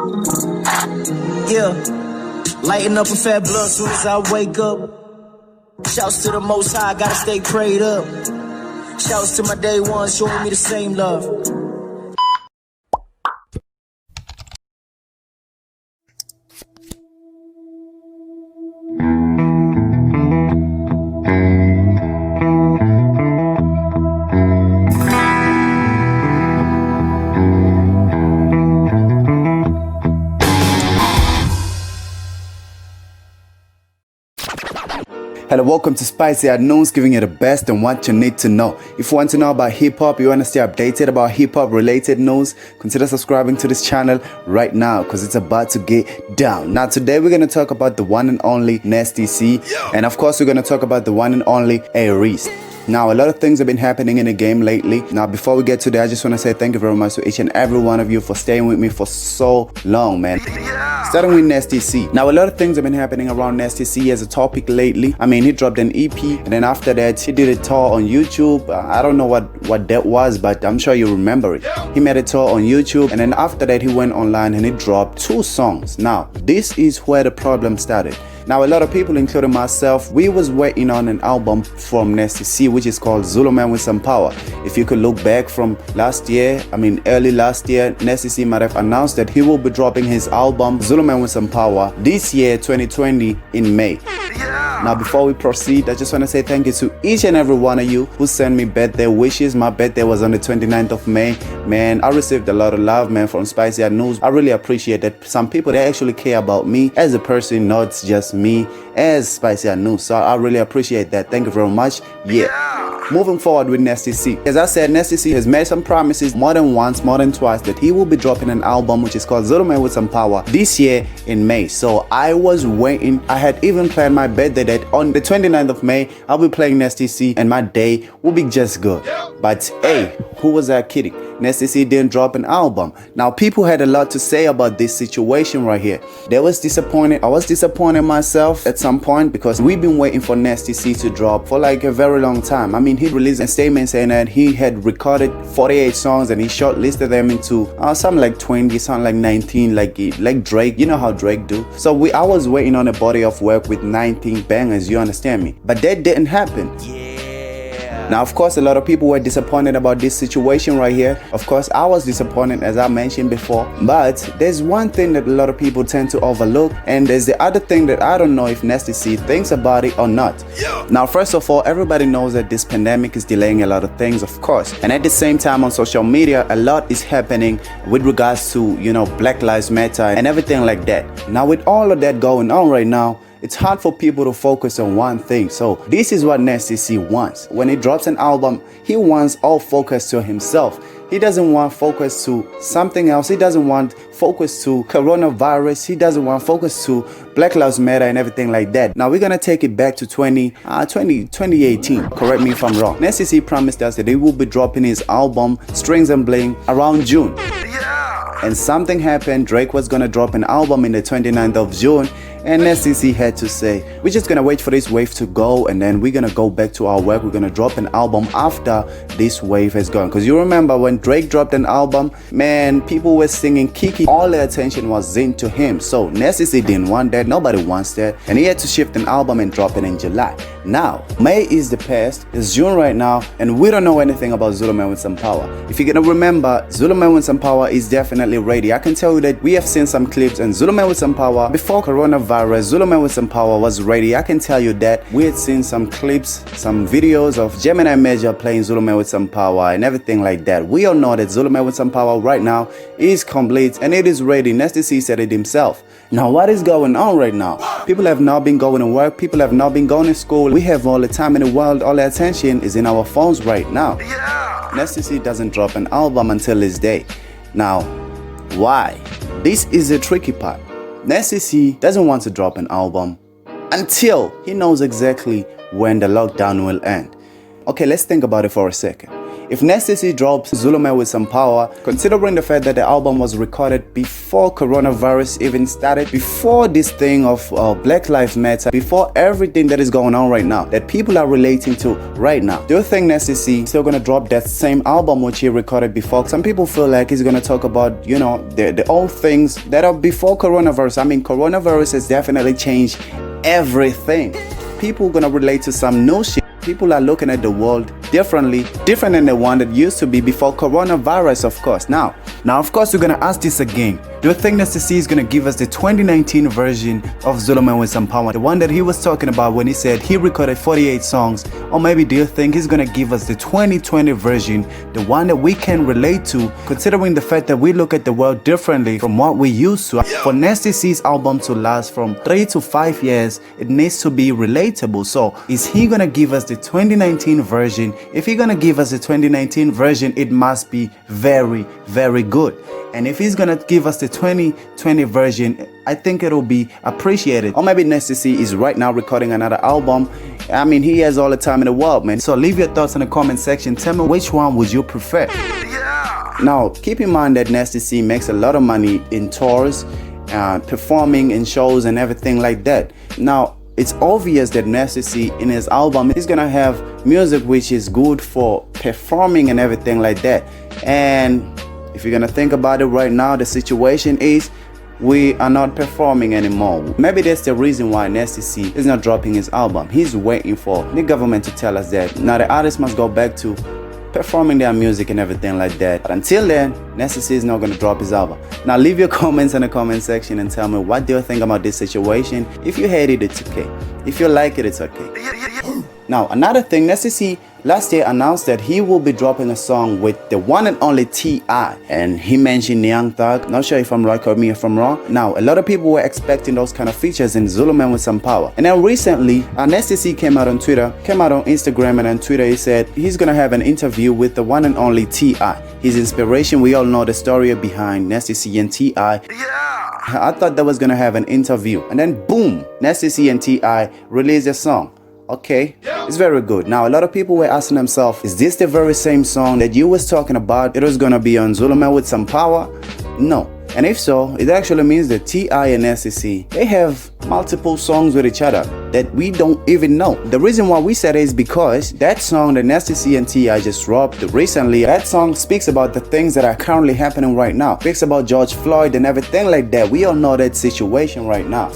Yeah, lighting up a fat blunt soon as I wake up. Shouts to the Most High, gotta stay prayed up. Shouts to my day ones showing me the same love. Hello, welcome to Spicy at Noons, giving you the best and what you need to know. If you want to know about hip-hop, you want to stay updated about hip-hop related news, consider subscribing to this channel right now because it's about to get down. Now today we're going to talk about the one and only Nasty C, and of course we're going to talk about the one and only Reece. Now, a lot of things have been happening in the game lately. Now, before we get to that, I just want to say thank you very much to each and every one of you for staying with me for so long, man. Starting with Nasty C. Now, a lot of things have been happening around Nasty C as a topic lately. I mean, he dropped an EP, and then after that, he did a tour on YouTube. I don't know what that was, but I'm sure you remember it. He made a tour on YouTube, and then after that, he went online and he dropped 2 songs. Now, this is where the problem started. Now, a lot of people, including myself, we was waiting on an album from Nasty C, which is called Zulu Man with Some Power. If you could look back from last year, early last year, Nasty C might have announced that he will be dropping his album Zulu Man with Some Power this year, 2020, in May. Now, before we proceed, I just want to say thank you to each and every one of you who sent me birthday wishes. My birthday was on the 29th of May. Man, I received a lot of love, man, from Spicy at News. I really appreciate that. Some people, they actually care about me as a person, not just me as Spicy at News. So I really appreciate that. Thank you very much. Moving forward with Nasty C. As I said, Nasty C has made some promises more than once, more than twice, that he will be dropping an album which is called Zulu Man with Some Power this year in May. So I was waiting. I had even planned my birthday date on the 29th of May. I'll be playing Nasty C and my day will be just good. But hey, who was I kidding? Nasty C didn't drop an album. Now, people had a lot to say about this situation right here. They was disappointed. I was disappointed myself at some point because we've been waiting for Nasty C to drop for like a very long time. I mean, he released a statement saying that he had recorded 48 songs and he shortlisted them into something like 20, something like 19, like Drake. You know how Drake do. So I was waiting on a body of work with 19 bangers, you understand me? But that didn't happen. Now, of course, a lot of people were disappointed about this situation right here. Of course, I was disappointed, as I mentioned before. But there's one thing that a lot of people tend to overlook, and there's the other thing that I don't know if Nasty C thinks about it or not. Now, first of all, everybody knows that this pandemic is delaying a lot of things, of course. And at the same time, on social media, a lot is happening with regards to, Black Lives Matter and everything like that. Now, with all of that going on right now, it's hard for people to focus on one thing. So this is what Nasty C wants. When he drops an album, he wants all focus to himself. He doesn't want focus to something else. He doesn't want focus to coronavirus. He doesn't want focus to Black Lives Matter and everything like that. Now we're gonna take it back to 2018. Correct me if I'm wrong. Nasty C promised us that he will be dropping his album Strings and Bling around June. And something happened. Drake was gonna drop an album in the 29th of June. And Nasty C had to say, we're just gonna wait for this wave to go and then we're gonna go back to our work. We're gonna drop an album after this wave has gone. Because you remember when Drake dropped an album, man, people were singing Kiki. All their attention was into him. So Nasty C didn't want that. Nobody wants that. And he had to shift an album and drop it in July. Now, May is the past. It's June right now. And we don't know anything about Zulu Man with Some Power. If you're gonna remember, Zulu Man with Some Power is definitely ready. I can tell you that we have seen some clips and Zulu Man with Some Power before coronavirus. Zulu Man with Some Power was ready. I can tell you that we had seen some clips, some videos of Gemini Major playing Zulu Man with Some Power and everything like that. We all know that Zulu Man with Some Power right now is complete and it is ready. Nasty C said it himself. Now, what is going on right now? People have not been going to work. People have not been going to school. We have all the time in the world. All the attention is in our phones right now. Nasty C doesn't drop an album until this day. Now, why? This is the tricky part. Nasty C doesn't want to drop an album until he knows exactly when the lockdown will end. Okay, let's think about it for a second. if Nasty C drops Zulu Man with Some Power, considering the fact that the album was recorded before coronavirus even started, before this thing of Black Lives Matter, before everything that is going on right now, that people are relating to right now, do you think Nasty C is still gonna drop that same album which he recorded before? Some people feel like he's gonna talk about, you know, the old things that are before coronavirus. I mean, coronavirus has definitely changed everything. People gonna relate to some new shit. People are looking at the world differently, different than the one that used to be before coronavirus, of course. Now of course, we're gonna ask this again. Do you think Nasty C is gonna give us the 2019 version of Zulu Man with Some Power, the one that he was talking about when he said he recorded 48 songs? Or maybe do you think he's gonna give us the 2020 version, the one that we can relate to, considering the fact that we look at the world differently from what we used to? For Nasty C's album to last from 3 to 5 years, it needs to be relatable. So is he gonna give us the 2019 version? If he's gonna give us the 2019 version, it must be very, very good. And if he's gonna give us the 2020 version, I think it'll be appreciated. Or maybe Nasty C is right now recording another album. I mean, he has all the time in the world, man. So leave your thoughts in the comment section. Tell me, which one would you prefer? Now, keep in mind that Nasty C makes a lot of money in tours, performing in shows and everything like that. Now, it's obvious that Nasty C in his album is gonna have music which is good for performing and everything like that. And if you're gonna think about it right now, the situation is we are not performing anymore. Maybe that's the reason why Nasty C is not dropping his album. He's waiting for the government to tell us that now the artist must go back to performing their music and everything like that. But until then, Nasty C is not going to drop his album. Now leave your comments in the comment section and tell me, what do you think about this situation? If you hate it, it's okay. If you like it, it's okay. Now another thing, Nasty C last year announced that he will be dropping a song with the one and only T.I. And he mentioned Young Thug. Not sure if I'm right, correct me if I'm wrong. Now, a lot of people were expecting those kind of features in Zulu Man with Some Power. And then recently, Nasty C came out on Twitter, came out on Instagram, and on Twitter he said he's gonna have an interview with the one and only T.I. His inspiration, we all know the story behind Nasty C and T.I. I thought that was gonna have an interview. And then boom, Nasty C and T.I. released a song. Okay, it's very good. Now a lot of people were asking themselves, is this the very same song that you was talking about? It was gonna be on Zulu Man with Some Power? No. And if so, it actually means that T.I. and Nasty C, they have multiple songs with each other that we don't even know. The reason why we said it is because that song that Nasty C and T.I. just dropped recently, that song speaks about the things that are currently happening right now. It speaks about George Floyd and everything like that. We all know that situation right now.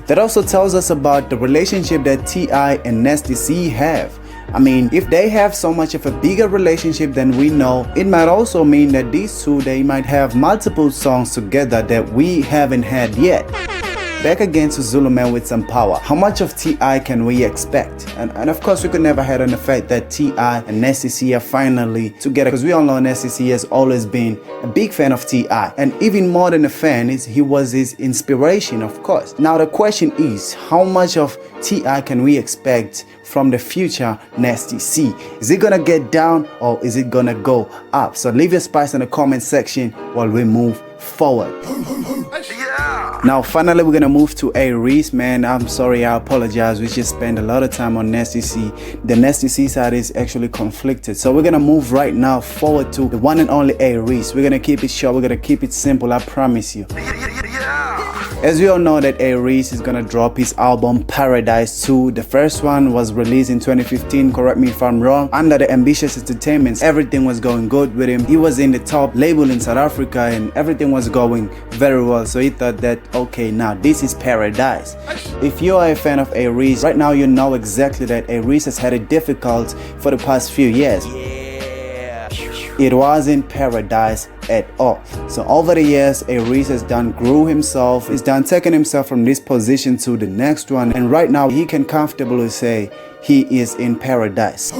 That also tells us about the relationship that T.I. and Nasty C have. I mean, if they have so much of a bigger relationship than we know, it might also mean that these two, they might have multiple songs together that we haven't had yet. Back again to Zulu Man with Some Power. How much of T.I. can we expect? And of course, we could never head on the fact that T.I. and Nasty C are finally together, because we all know Nasty C has always been a big fan of T.I. And even more than a fan, he was his inspiration, of course. Now the question is, how much of T.I. can we expect from the future Nasty C? Is it gonna get down or is it gonna go up? So leave your spice in the comment section while we move forward. Now finally we're gonna move to Reece, man. I'm sorry, I apologize. We just spent a lot of time on Nasty C. The Nasty C side is actually conflicted, so we're gonna move right now forward to the one and only Reece. We're gonna keep it short, we're gonna keep it simple, I promise you. As we all know that Reece is gonna drop his album Paradise 2. The first one was released in 2015, correct me if I'm wrong, under the Ambitious Entertainment. Everything was going good with him. He was in the top label in South Africa and everything was going very well. So he thought that, okay, now this is Paradise. If you are a fan of Reece, right now you know exactly that Reece has had it difficult for the past few years. It wasn't Paradise at all. So over the years, Reece has grew himself, he's taken himself from this position to the next one, and right now he can comfortably say he is in paradise.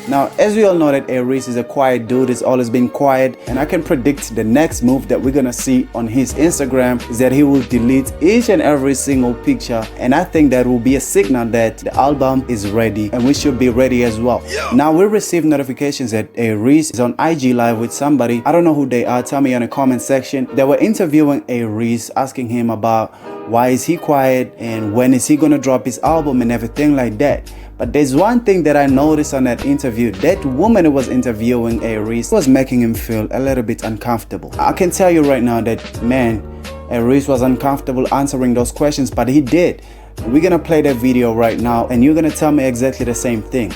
Now, as we all know that Reece is a quiet dude, he's always been quiet, and I can predict the next move that we're gonna see on his Instagram is that he will delete each and every single picture, and I think that will be a signal that the album is ready and we should be ready as well. Now, we received notifications that Reece is on IG Live with somebody. I don't know who they are, tell me in the comment section. They were interviewing Reece, asking him about why is he quiet and when is he gonna drop his album and everything like that. But there's one thing that I noticed on that interview. That woman who was interviewing Reece was making him feel a little bit uncomfortable. I can tell you right now that, man, Reece was uncomfortable answering those questions, but he did. We're gonna play that video right now, and you're gonna tell me exactly the same thing.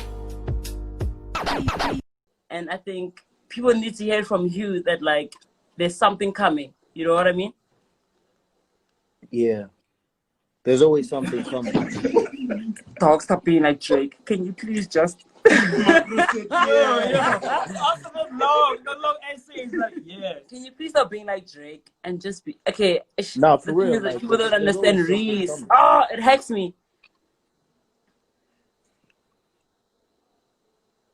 And I think people need to hear from you that, like, there's something coming. You know what I mean? Yeah. There's always something coming. Dog, stop being like Drake. Can you please just... The long essays, like, yeah. Can you please stop being like Drake and just be... Okay. Nah, for real. Like, Like, people don't understand always something Reece. coming. Oh, it hacks me.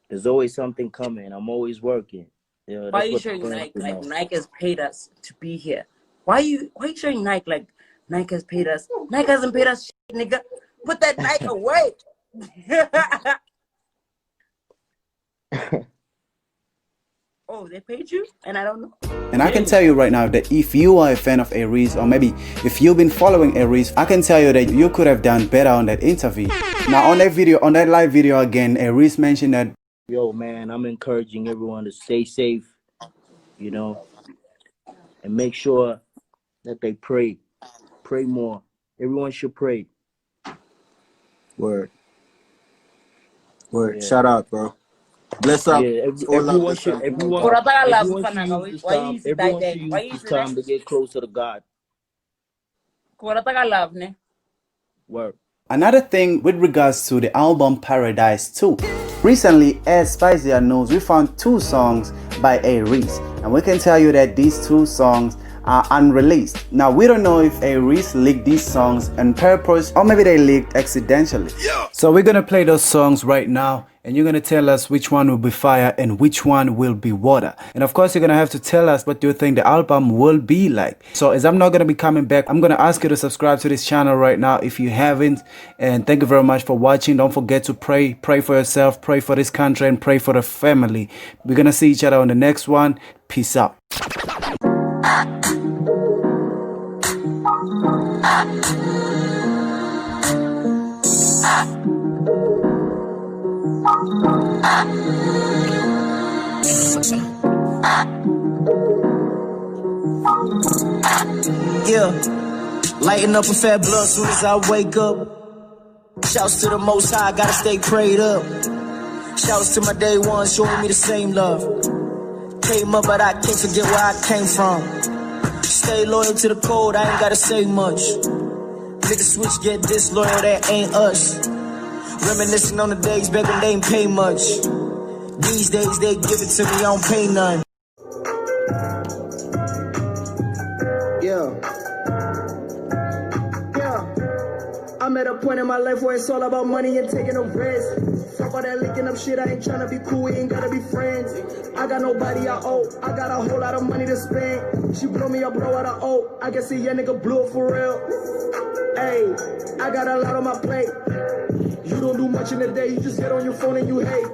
There's always something coming. I'm always working. Yeah, Why are you showing Nike? Like, Nike has paid us to be here. Why are you showing Nike like Nike has paid us? Nike hasn't paid us, shit, nigga. Put that Nike away. Oh, they paid you? And I don't know. And I can tell you right now that if you are a fan of Reece, or maybe if you've been following Reece, I can tell you that you could have done better on that interview. Now on that video, on that live video again, Reece mentioned that, yo, man, I'm encouraging everyone to stay safe, you know, and make sure that they pray. Pray more. Everyone should pray. Word. Word. Yeah. Shout out, bro. Bless up. Yeah, everyone should use this time to get closer to God. Word. another thing with regards to the album Paradise 2. Recently, as Spicy knows, we found 2 songs by Reece, and we can tell you that these 2 songs are unreleased. Now, we don't know if Reece leaked these songs on purpose or maybe they leaked accidentally. Yeah. So we're gonna play those songs right now, and you're gonna tell us which one will be fire and which one will be water. And of course, you're gonna have to tell us what you think the album will be like. So as I'm not gonna be coming back, I'm gonna ask you to subscribe to this channel right now if you haven't. And thank you very much for watching. Don't forget to pray for yourself, pray for this country, and pray for the family. We're gonna see each other on the next one. Peace out. Yeah, lighting up a fat blunt soon as I wake up. Shouts to the Most High, gotta stay prayed up. Shouts to my day ones showing me the same love. Came up, but I can't forget where I came from. Stay loyal to the code, I ain't gotta say much. Nigga switch, get disloyal, that ain't us. Reminiscing on the days back when they ain't pay much. These days they give it to me, I don't pay none. I'm at a point in my life where it's all about money and taking a risk. Fuck all that linking up shit, I ain't tryna be cool, we ain't gotta be friends. I got nobody I owe, I got a whole lot of money to spend. She blow me up, blow what I owe, I can see your nigga blew it for real. Hey, I got a lot on my plate. You don't do much in the day, you just get on your phone and you hate.